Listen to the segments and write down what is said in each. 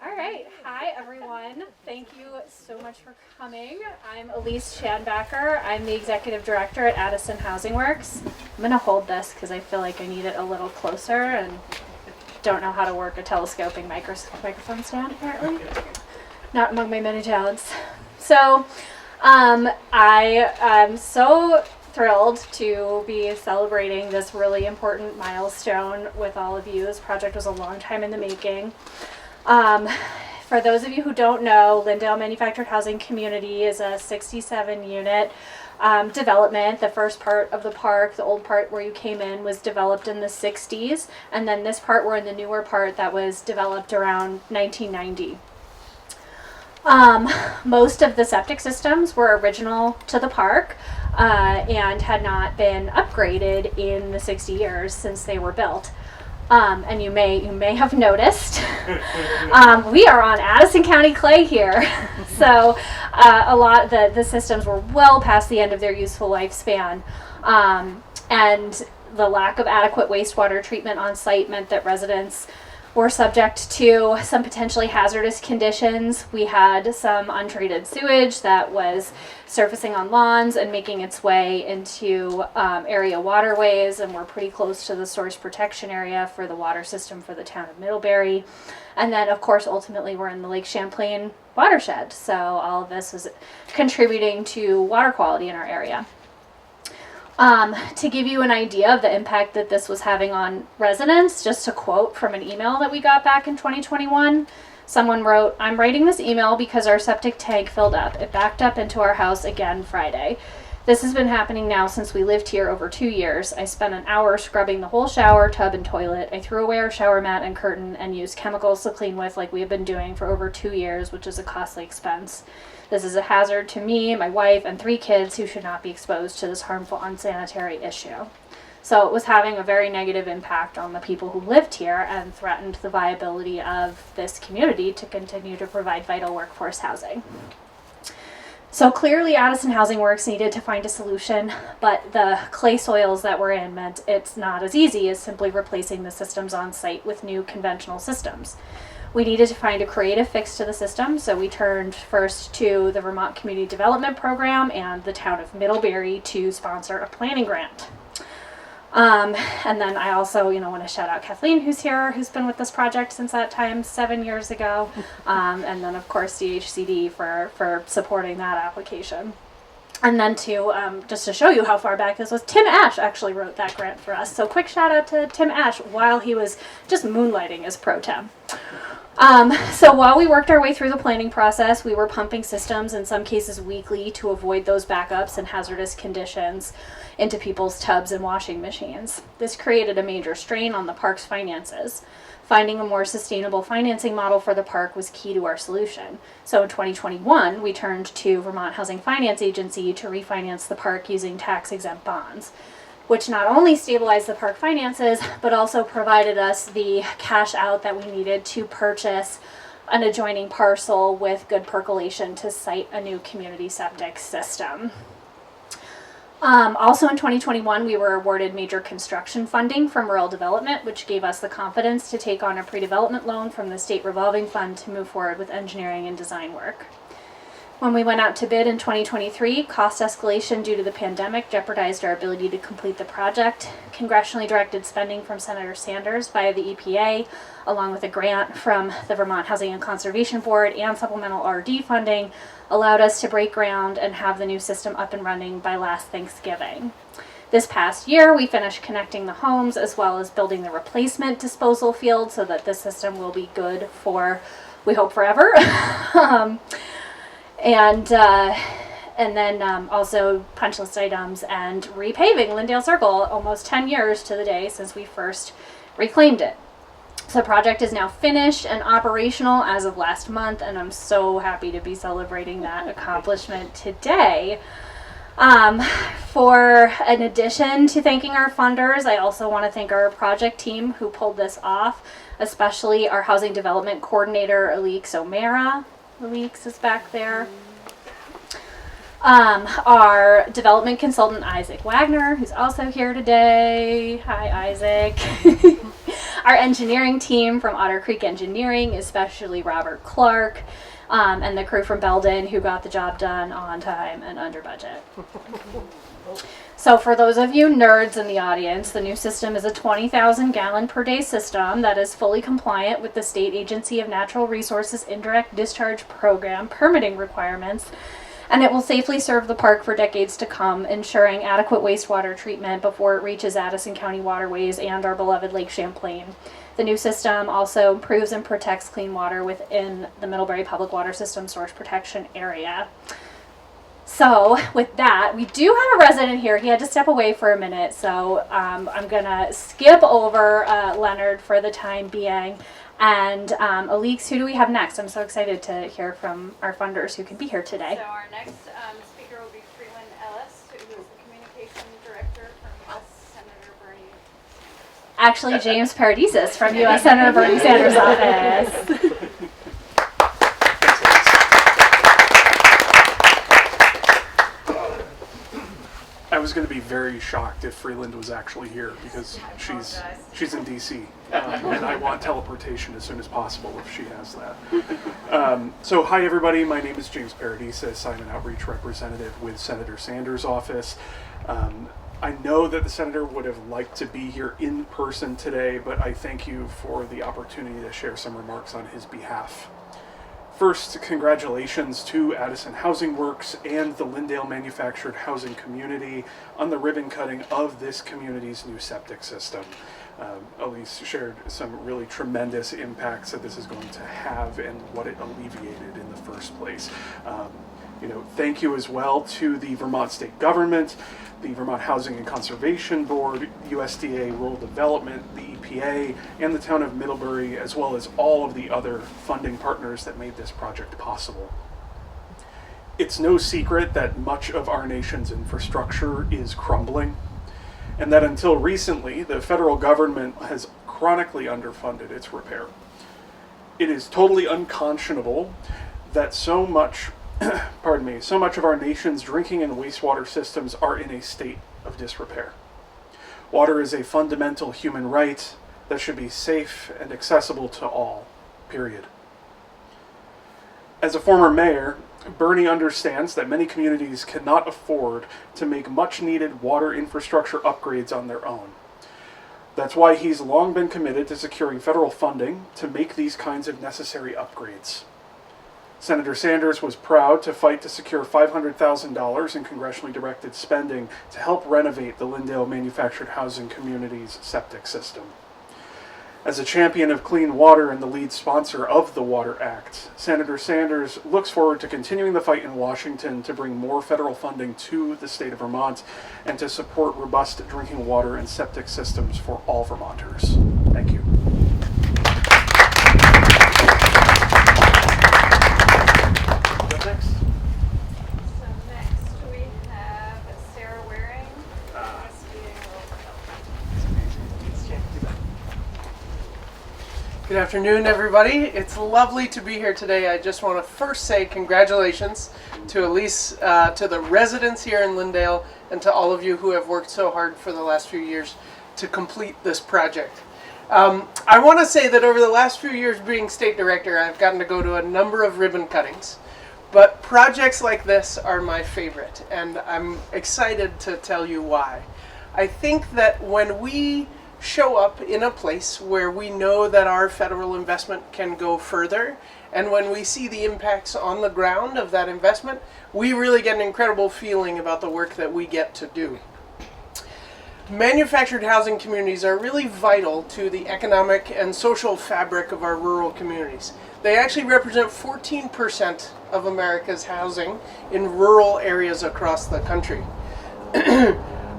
All right. Hi, everyone. Thank you so much for coming. I'm Elise Schanbacher. I'm the Executive Director at Addison Housing Works. I'm going to hold this because I feel like I need it a little closer and don't know how to work a telescoping microphone stand, apparently. Not among my many talents. So, I am so thrilled to be celebrating this really important milestone with all of you. This project was a long time in the making. For those of you who don't know, Lindale Manufactured Housing Community is a 67 unit development. The first part of the park, the old part where you came in, was developed in the 60s, and then this part, we're in the newer part that was developed around 1990. Most of the septic systems were original to the park and had not been upgraded in the 60 years since they were built. And you may have noticed, we are on Addison County clay here. So a lot of the systems were well past the end of their useful lifespan. And the lack of adequate wastewater treatment on site meant that residents were subject to some potentially hazardous conditions. We had some untreated sewage that was surfacing on lawns and making its way into area waterways, and we're pretty close to the source protection area for the water system for the town of Middlebury. And then, of course, ultimately we're in the Lake Champlain watershed, so all of this was contributing to water quality in our area. To give you an idea of the impact that this was having on residents, just a quote from an email that we got back in 2021. Someone wrote, "I'm writing this email because our septic tank filled up. It backed up into our house again Friday. This has been happening now since we lived here over 2 years. I spent an hour scrubbing the whole shower, tub, and toilet. I threw away our shower mat and curtain and used chemicals to clean with like we have been doing for over 2 years, which is a costly expense. This is a hazard to me, my wife, and 3 kids who should not be exposed to this harmful, unsanitary issue." So it was having a very negative impact on the people who lived here and threatened the viability of this community to continue to provide vital workforce housing. So clearly Addison Housing Works needed to find a solution, but the clay soils that we're in meant it's not as easy as simply replacing the systems on site with new conventional systems. We needed to find a creative fix to the system, so we turned first to the Vermont Community Development Program and the town of Middlebury to sponsor a planning grant. And then I also, want to shout out Kathleen, who's here, who's been with this project since that time, 7 years ago. And then, of course, DHCD for supporting that application. And then just to show you how far back this was, Tim Ash actually wrote that grant for us. So quick shout out to Tim Ash while he was just moonlighting as pro tem. So while we worked our way through the planning process, we were pumping systems, in some cases weekly, to avoid those backups and hazardous conditions into people's tubs and washing machines. This created a major strain on the park's finances. Finding a more sustainable financing model for the park was key to our solution. So in 2021, we turned to Vermont Housing Finance Agency to refinance the park using tax-exempt bonds, which not only stabilized the park finances, but also provided us the cash out that we needed to purchase an adjoining parcel with good percolation to site a new community septic system. Also in 2021, we were awarded major construction funding from Rural Development, which gave us the confidence to take on a pre-development loan from the state revolving fund to move forward with engineering and design work. When we went out to bid in 2023, cost escalation due to the pandemic jeopardized our ability to complete the project. Congressionally directed spending from Senator Sanders via the EPA, along with a grant from the Vermont Housing and Conservation Board and supplemental RD funding, allowed us to break ground and have the new system up and running by last Thanksgiving. This past year, we finished connecting the homes as well as building the replacement disposal field so that this system will be good for, we hope, forever. And then also punch list items and repaving Lindale Circle, almost 10 years to the day since we first reclaimed it. So the project is now finished and operational as of last month, and I'm so happy to be celebrating that accomplishment today. In addition to thanking our funders, I also want to thank our project team who pulled this off, especially our housing development coordinator, Alix O'Mara. Alix is back there. Our development consultant, Isaac Wagner, who's also here today. Hi, Isaac. Our engineering team from Otter Creek Engineering, especially Robert Clark, and the crew from Belden who got the job done on time and under budget. So for those of you nerds in the audience, the new system is a 20,000 gallon per day system that is fully compliant with the State Agency of Natural Resources Indirect Discharge Program permitting requirements, and it will safely serve the park for decades to come, ensuring adequate wastewater treatment before it reaches Addison County waterways and our beloved Lake Champlain. The new system also improves and protects clean water within the Middlebury Public Water System Source Protection Area. So with that, we do have a resident here. He had to step away for a minute, so I'm going to skip over Leonard for the time being. And Alix, who do we have next? I'm so excited to hear from our funders who can be here today. So our next speaker will be Freeland Ellis, who is the Communication Director from U.S. Senator Bernie Sanders. Actually, James Paradises from U.S. Senator Bernie Sanders' office. I was going to be very shocked if Freeland was actually here because she's in DC, and I want teleportation as soon as possible if she has that. So hi everybody, my name is James Paradises. I'm an outreach representative with Senator Sanders' office. I know that the senator would have liked to be here in person today, but I thank you for the opportunity to share some remarks on his behalf. First, congratulations to Addison Housing Works and the Lindale Manufactured Housing Community on the ribbon cutting of this community's new septic system. Elise shared some really tremendous impacts that this is going to have and what it alleviated in the first place. Thank you as well to the Vermont State Government, the Vermont Housing and Conservation Board, USDA Rural Development, the EPA, and the town of Middlebury, as well as all of the other funding partners that made this project possible. It's no secret that much of our nation's infrastructure is crumbling, and that until recently, the federal government has chronically underfunded its repair. It is totally unconscionable that so much of our nation's drinking and wastewater systems are in a state of disrepair. Water is a fundamental human right that should be safe and accessible to all, period. As a former mayor, Bernie understands that many communities cannot afford to make much needed water infrastructure upgrades on their own. That's why he's long been committed to securing federal funding to make these kinds of necessary upgrades. Senator Sanders was proud to fight to secure $500,000 in congressionally directed spending to help renovate the Lindale Manufactured Housing Community's septic system. As a champion of clean water and the lead sponsor of the Water Act, Senator Sanders looks forward to continuing the fight in Washington to bring more federal funding to the state of Vermont and to support robust drinking water and septic systems for all Vermonters. Thank you. Good afternoon, everybody. It's lovely to be here today. I just want to first say congratulations to Elise, to the residents here in Lindale, and to all of you who have worked so hard for the last few years to complete this project. I want to say that over the last few years being state director, I've gotten to go to a number of ribbon cuttings, but projects like this are my favorite, and I'm excited to tell you why. I think that when we show up in a place where we know that our federal investment can go further, and when we see the impacts on the ground of that investment, we really get an incredible feeling about the work that we get to do. Manufactured housing communities are really vital to the economic and social fabric of our rural communities. They actually represent 14% of America's housing in rural areas across the country.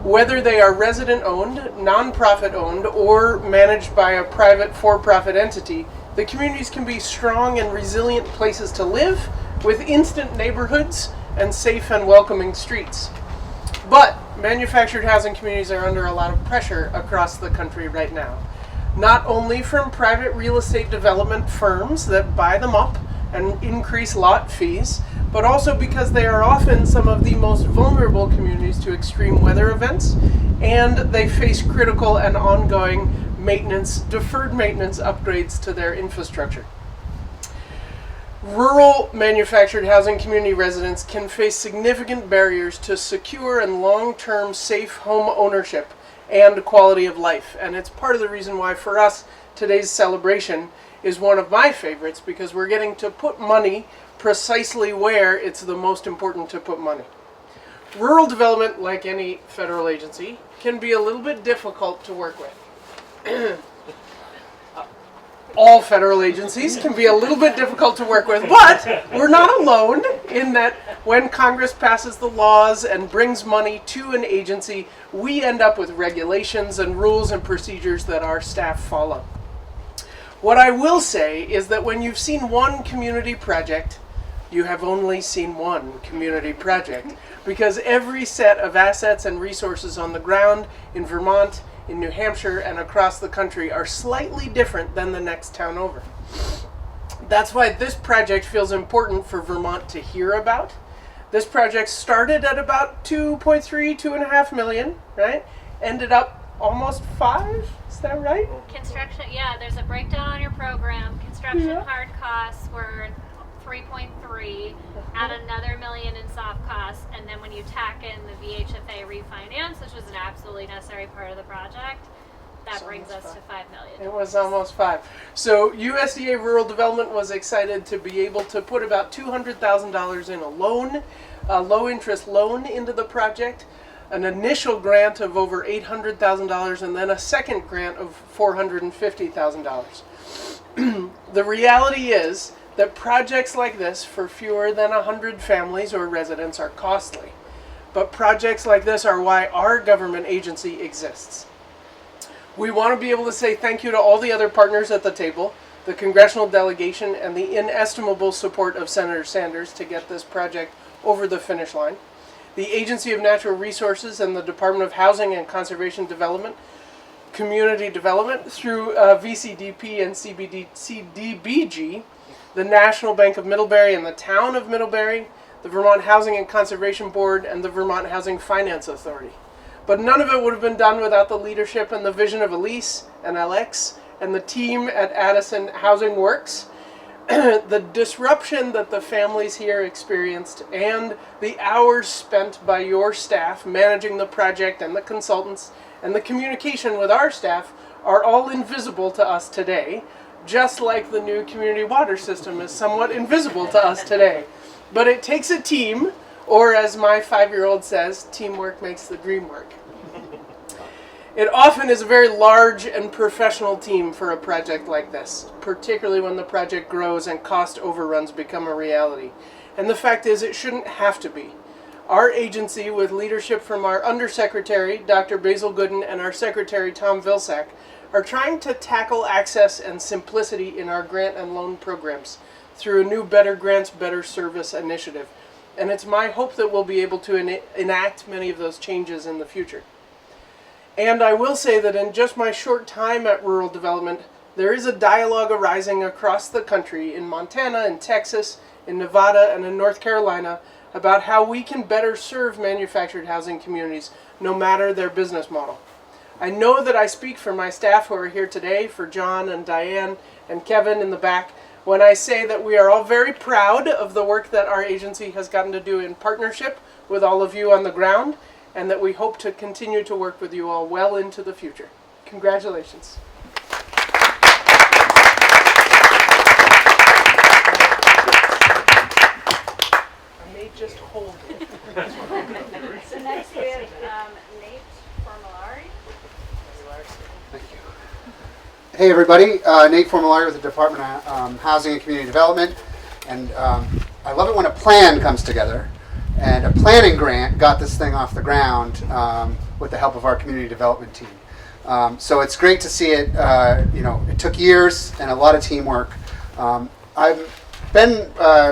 Whether they are resident-owned, nonprofit-owned, or managed by a private for-profit entity, the communities can be strong and resilient places to live with instant neighborhoods and safe and welcoming streets. But manufactured housing communities are under a lot of pressure across the country right now. Not only from private real estate development firms that buy them up and increase lot fees, but also because they are often some of the most vulnerable communities to extreme weather events, and they face critical and ongoing deferred maintenance upgrades to their infrastructure. Rural manufactured housing community residents can face significant barriers to secure and long-term safe home ownership and quality of life. And it's part of the reason why for us today's celebration is one of my favorites, because we're getting to put money precisely where it's the most important to put money. Rural development, like any federal agency, can be a little bit difficult to work with. All federal agencies can be a little bit difficult to work with, but we're not alone in that when Congress passes the laws and brings money to an agency, we end up with regulations and rules and procedures that our staff follow. What I will say is that when you've seen one community project, you have only seen one community project, because every set of assets and resources on the ground in Vermont, in New Hampshire, and across the country are slightly different than the next town over. That's why this project feels important for Vermont to hear about. This project started at about 2.5 million, right? Ended up almost 5, is that right? Construction, yeah, there's a breakdown on your program. Construction hard costs were 3.3, add another $1 million in soft costs, and then when you tack in the VHFA refinance, which was an absolutely necessary part of the project, that brings us to $5 million. It was almost 5. So USDA Rural Development was excited to be able to put about $200,000 in a loan, a low-interest loan into the project, an initial grant of over $800,000, and then a second grant of $450,000. The reality is that projects like this for fewer than 100 families or residents are costly. But projects like this are why our government agency exists. We want to be able to say thank you to all the other partners at the table, the congressional delegation, and the inestimable support of Senator Sanders to get this project over the finish line. The Agency of Natural Resources and the Department of Housing and Conservation Development, Community Development through VCDP and CDBG, the National Bank of Middlebury and the Town of Middlebury, the Vermont Housing and Conservation Board, and the Vermont Housing Finance Authority. But none of it would have been done without the leadership and the vision of Elise and Alex and the team at Addison Housing Works. The disruption that the families here experienced and the hours spent by your staff managing the project and the consultants and the communication with our staff are all invisible to us today, just like the new community water system is somewhat invisible to us today. But it takes a team, or as my 5-year-old says, teamwork makes the dream work. It often is a very large and professional team for a project like this, particularly when the project grows and cost overruns become a reality. And the fact is, it shouldn't have to be. Our agency, with leadership from our Undersecretary, Dr. Basil Gooden, and our Secretary, Tom Vilsack, are trying to tackle access and simplicity in our grant and loan programs through a new Better Grants, Better Service initiative. And it's my hope that we'll be able to enact many of those changes in the future. And I will say that in just my short time at Rural Development, there is a dialogue arising across the country, in Montana, in Texas, in Nevada, and in North Carolina, about how we can better serve manufactured housing communities, no matter their business model. I know that I speak for my staff who are here today, for John and Diane and Kevin in the back, when I say that we are all very proud of the work that our agency has gotten to do in partnership with all of you on the ground, and that we hope to continue to work with you all well into the future. Congratulations. I may just hold it. So next we have Nate Formulari. Hey everybody, Nate Formulari with the Department of Housing and Community Development, and I love it when a plan comes together, and a planning grant got this thing off the ground with the help of our community development team. So it's great to see it. It took years and a lot of teamwork. I've been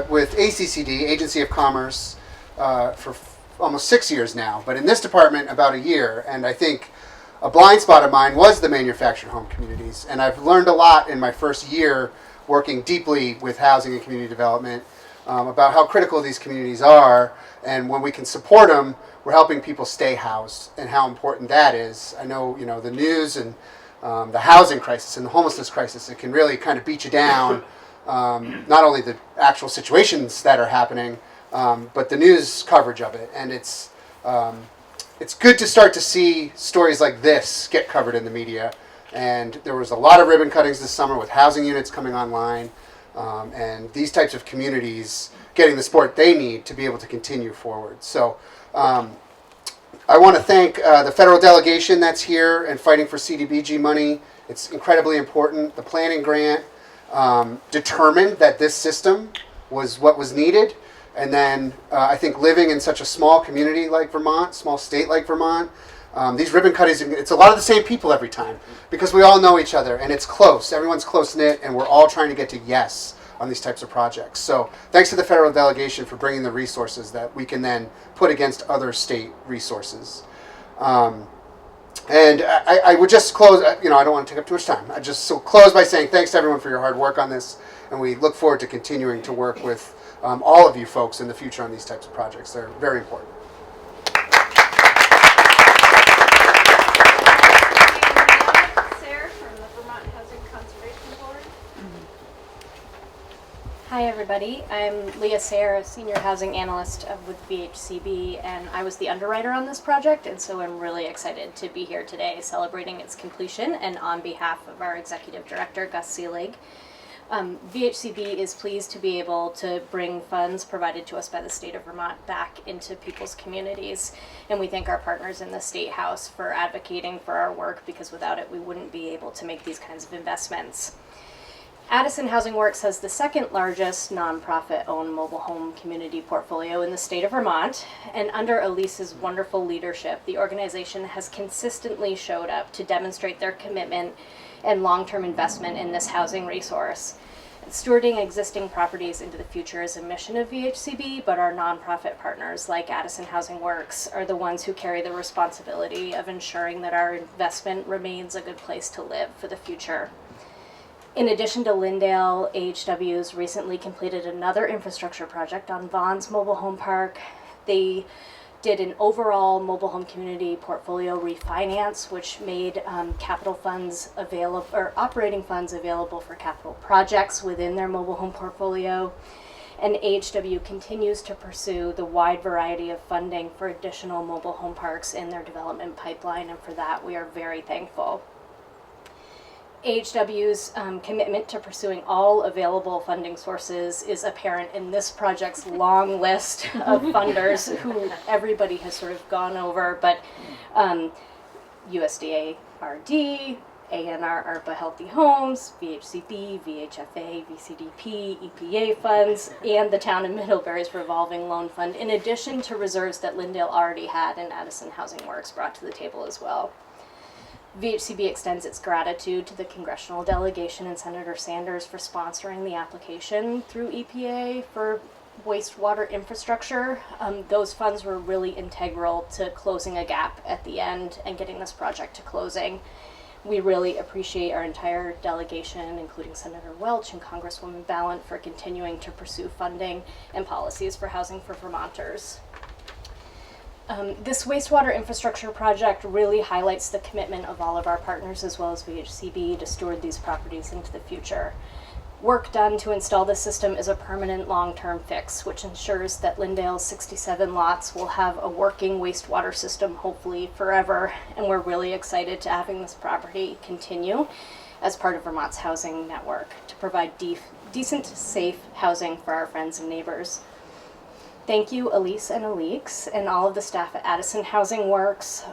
with ACCD, Agency of Commerce, for almost 6 years now, but in this department about a year, and I think a blind spot of mine was the manufactured home communities, and I've learned a lot in my first year working deeply with housing and community development about how critical these communities are, and when we can support them, we're helping people stay housed, and how important that is. I know, the news and the housing crisis and the homelessness crisis. It can really kind of beat you down, not only the actual situations that are happening, but the news coverage of it. And it's good to start to see stories like this get covered in the media. And there was a lot of ribbon cuttings this summer with housing units coming online, and these types of communities getting the support they need to be able to continue forward. So I want to thank the federal delegation that's here and fighting for CDBG money. It's incredibly important. The planning grant determined that this system was what was needed. And then I think living in such a small community like Vermont, small state like Vermont, these ribbon cuttings, it's a lot of the same people every time because we all know each other and it's close. Everyone's close-knit and we're all trying to get to yes on these types of projects. So thanks to the federal delegation for bringing the resources that we can then put against other state resources. And I would just close, I don't want to take up too much time. I just close by saying thanks to everyone for your hard work on this, and we look forward to continuing to work with all of you folks in the future on these types of projects. They're very important. Sarah from the Vermont Housing Conservation Board. Hi everybody, I'm Leah Sayre, a senior housing analyst with VHCB, and I was the underwriter on this project, and so I'm really excited to be here today celebrating its completion, and on behalf of our executive director, Gus Seelig. VHCB is pleased to be able to bring funds provided to us by the state of Vermont back into people's communities, and we thank our partners in the State House for advocating for our work, because without it we wouldn't be able to make these kinds of investments. Addison Housing Works has the second largest nonprofit-owned mobile home community portfolio in the state of Vermont, and under Elise's wonderful leadership, the organization has consistently showed up to demonstrate their commitment and long-term investment in this housing resource. Stewarding existing properties into the future is a mission of VHCB, but our nonprofit partners like Addison Housing Works are the ones who carry the responsibility of ensuring that our investment remains a good place to live for the future. In addition to Lindale, AHW's recently completed another infrastructure project on Vaughn's Mobile Home Park. They did an overall mobile home community portfolio refinance, which made capital funds available, or operating funds available for capital projects within their mobile home portfolio. And AHW continues to pursue the wide variety of funding for additional mobile home parks in their development pipeline, and for that we are very thankful. AHW's commitment to pursuing all available funding sources is apparent in this project's long list of funders who everybody has sort of gone over, but USDA RD, ANR ARPA Healthy Homes, VHCB, VHFA, VCDP, EPA funds, and the Town of Middlebury's revolving loan fund, in addition to reserves that Lindale already had and Addison Housing Works brought to the table as well. VHCB extends its gratitude to the congressional delegation and Senator Sanders for sponsoring the application through EPA for wastewater infrastructure. Those funds were really integral to closing a gap at the end and getting this project to closing. We really appreciate our entire delegation, including Senator Welch and Congresswoman Ballant, for continuing to pursue funding and policies for housing for Vermonters. This wastewater infrastructure project really highlights the commitment of all of our partners as well as VHCB to steward these properties into the future. Work done to install this system is a permanent long-term fix, which ensures that Lindale's 67 lots will have a working wastewater system hopefully forever, and we're really excited to having this property continue as part of Vermont's housing network to provide decent, safe housing for our friends and neighbors. Thank you, Elise and Alix, and all of the staff at Addison Housing Works,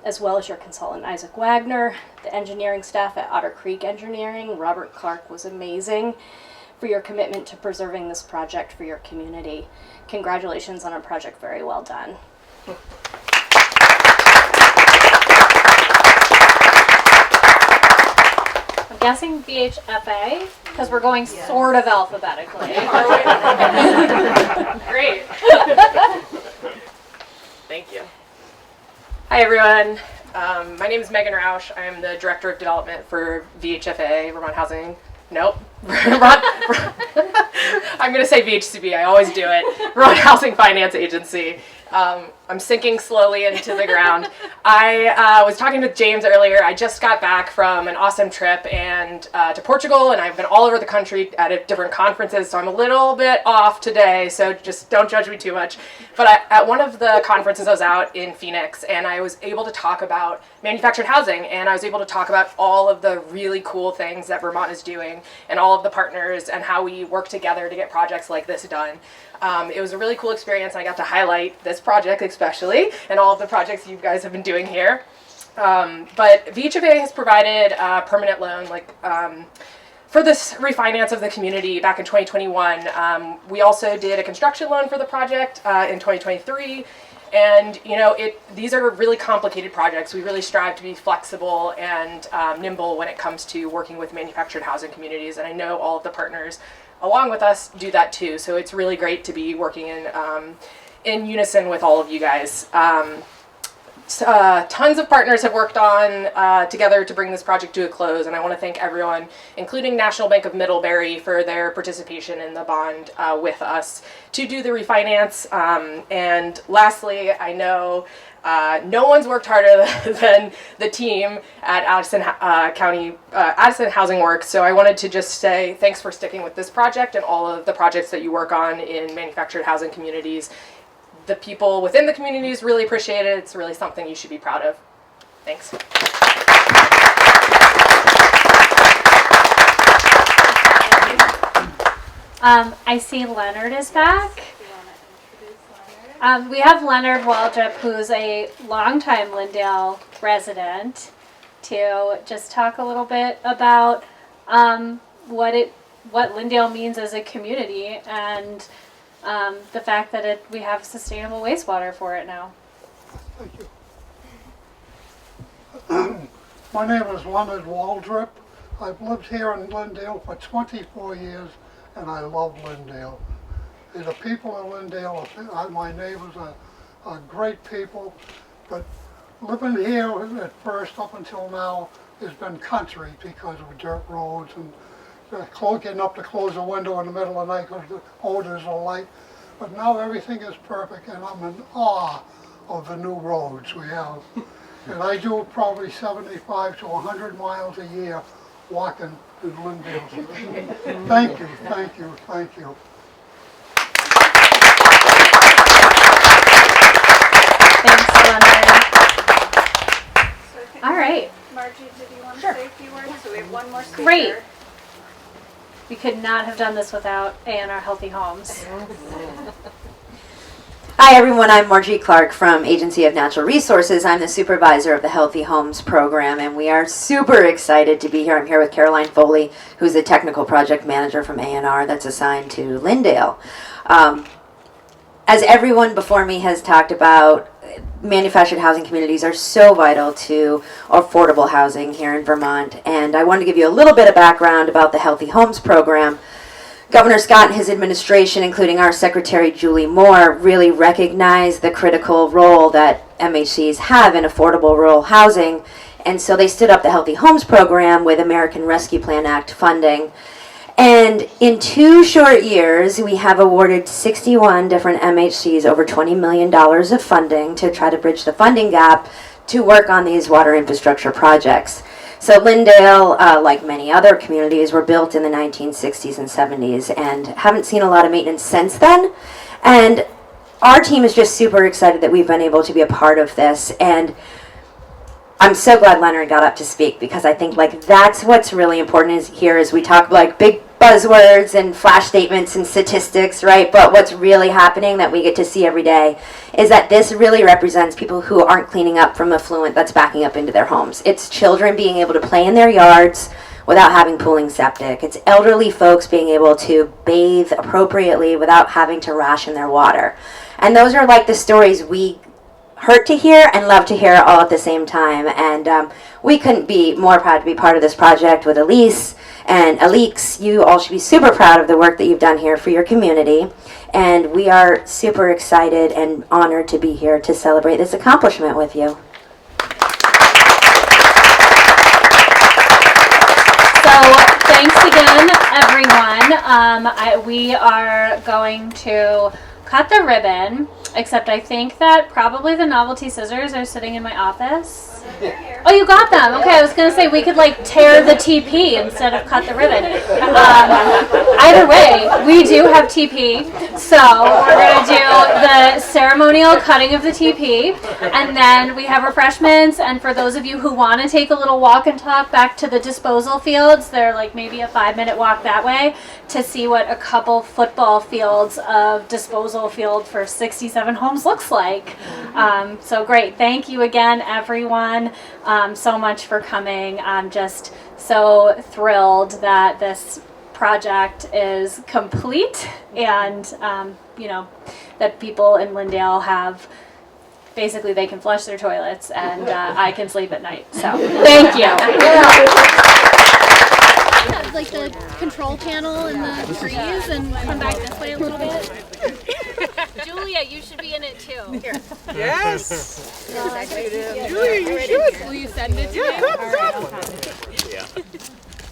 as well as your consultant, Isaac Wagner, the engineering staff at Otter Creek Engineering. Robert Clark was amazing for your commitment to preserving this project for your community. Congratulations on a project very well done. I'm guessing VHFA, because we're going sort of alphabetically. Great. Thank you. Hi, everyone. My name is Megan Rausch. I'm the Director of Development for VHFA, Vermont Housing. Nope. I'm going to say VHCB. I always do it. Vermont Housing Finance Agency. I'm sinking slowly into the ground. I was talking with James earlier. I just got back from an awesome trip and to Portugal, and I've been all over the country at different conferences, so I'm a little bit off today, so just don't judge me too much. But at one of the conferences I was out in Phoenix, and I was able to talk about manufactured housing, and I was able to talk about all of the really cool things that Vermont is doing and all of the partners and how we work together to get projects like this done. It was a really cool experience. I got to highlight this project especially and all of the projects you guys have been doing here. But VHFA has provided a permanent loan for this refinance of the community back in 2021. We also did a construction loan for the project in 2023. And these are really complicated projects. We really strive to be flexible and nimble when it comes to working with manufactured housing communities. And I know all of the partners along with us do that too. So it's really great to be working in unison with all of you guys. Tons of partners have worked on together to bring this project to a close, and I want to thank everyone, including National Bank of Middlebury, for their participation in the bond with us to do the refinance. And lastly, I know no one's worked harder than the team at Addison Housing Works, so I wanted to just say thanks for sticking with this project and all of the projects that you work on in manufactured housing communities. The people within the communities really appreciate it. It's really something you should be proud of. Thanks. I see Leonard is back. We have Leonard Waldrop, who's a longtime Lindale resident, to just talk a little bit about what Lindale means as a community and the fact that we have sustainable wastewater for it now. Thank you. My name is Leonard Waldrop. I've lived here in Lindale for 24 years, and I love Lindale. The people of Lindale, my neighbors, are great people, but living here at first up until now has been country because of dirt roads and getting up to close a window in the middle of the night because the odors are light. But now everything is perfect, and I'm in awe of the new roads we have. And I do probably 75 to 100 miles a year walking in Lindale. Thank you, thank you, thank you. Thanks, Leonard. All right. Margie, did you want to Sure. say a few words? So we have one more speaker. Great. We could not have done this without A&R Healthy Homes. Hi everyone, I'm Margie Clark from Agency of Natural Resources. I'm the supervisor of the Healthy Homes program, and we are super excited to be here. I'm here with Caroline Foley, who's the technical project manager from A&R that's assigned to Lindale. As everyone before me has talked about, manufactured housing communities are so vital to affordable housing here in Vermont, and I want to give you a little bit of background about the Healthy Homes program. Governor Scott and his administration, including our Secretary Julie Moore, really recognize the critical role that MHCs have in affordable rural housing, and so they stood up the Healthy Homes program with American Rescue Plan Act funding. And in 2 short years, we have awarded 61 different MHCs over $20 million of funding to try to bridge the funding gap to work on these water infrastructure projects. So Lindale, like many other communities, were built in the 1960s and 70s and haven't seen a lot of maintenance since then. And our team is just super excited that we've been able to be a part of this. And I'm so glad Leonard got up to speak, because I think that's what's really important here is we talk big buzzwords and flash statements and statistics, right? But what's really happening that we get to see every day is that this really represents people who aren't cleaning up from effluent that's backing up into their homes. It's children being able to play in their yards without having pooling septic. It's elderly folks being able to bathe appropriately without having to ration their water. And those are the stories we hurt to hear and love to hear all at the same time. And we couldn't be more proud to be part of this project with Elise and Alix. You all should be super proud of the work that you've done here for your community. And we are super excited and honored to be here to celebrate this accomplishment with you. So thanks again, everyone. We are going to cut the ribbon, except I think that probably the novelty scissors are sitting in my office. Oh, you got them. Okay, I was going to say we could like tear the TP instead of cut the ribbon. Either way, we do have TP, so we're going to do the ceremonial cutting of the TP, and then we have refreshments, and for those of you who want to take a little walk and talk back to the disposal fields, they're like maybe a 5-minute walk that way to see what a couple football fields of disposal field for 67 homes looks like. So great. Thank you again, everyone, so much for coming. I'm just so thrilled that this project is complete and, that people in Lindale have, basically they can flush their toilets and I can sleep at night. So thank you. Like the control panel and the trees and come back this way a little bit. Julia, you should be in it too. Here. Yes. Julia, you should. Will you send it to me? Come.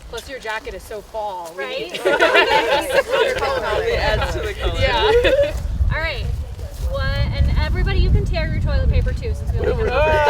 Plus your jacket is so fall. Right? It adds to the color. Yeah. All right. And everybody, you can tear your toilet paper too, since we only have